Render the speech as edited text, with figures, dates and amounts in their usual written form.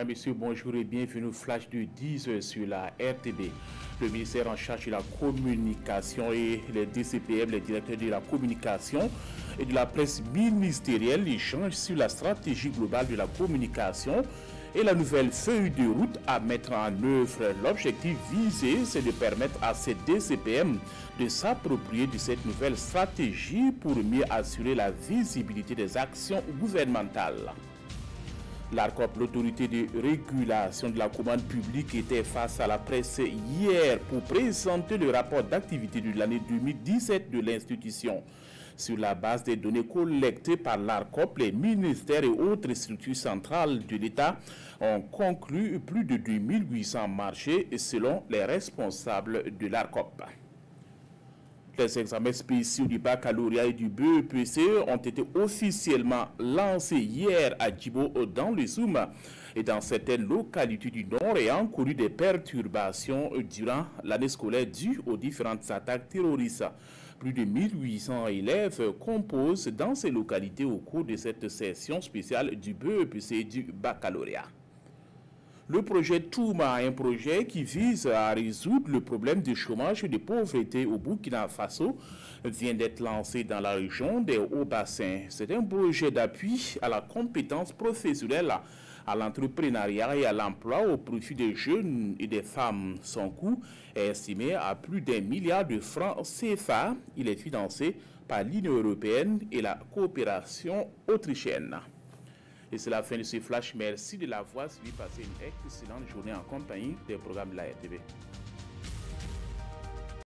Mesdames, Messieurs, bonjour et bienvenue au flash de 10 sur la RTB. Le ministère en charge de la communication et les DCPM, les directeurs de la communication et de la presse ministérielle, échangent sur la stratégie globale de la communication et la nouvelle feuille de route à mettre en œuvre. L'objectif visé, c'est de permettre à ces DCPM de s'approprier de cette nouvelle stratégie pour mieux assurer la visibilité des actions gouvernementales. L'ARCOP, l'autorité de régulation de la commande publique, était face à la presse hier pour présenter le rapport d'activité de l'année 2017 de l'institution. Sur la base des données collectées par l'ARCOP, les ministères et autres structures centrales de l'État ont conclu plus de 2800 marchés selon les responsables de l'ARCOP. Les examens spéciaux du baccalauréat et du BEPC ont été officiellement lancés hier à Djibo dans le Zoum et dans certaines localités du Nord ayant connu des perturbations durant l'année scolaire due aux différentes attaques terroristes. Plus de 1800 élèves composent dans ces localités au cours de cette session spéciale du BEPC et du baccalauréat. Le projet Touma, un projet qui vise à résoudre le problème du chômage et de pauvreté au Burkina Faso, vient d'être lancé dans la région des Hauts-Bassins. C'est un projet d'appui à la compétence professionnelle, à l'entrepreneuriat et à l'emploi au profit des jeunes et des femmes. Son coût est estimé à plus d'1 milliard de francs CFA. Il est financé par l'Union européenne et la coopération autrichienne. Et c'est la fin de ce flash. Merci de l'avoir suivi. Passez une excellente journée en compagnie des programmes de la RTV.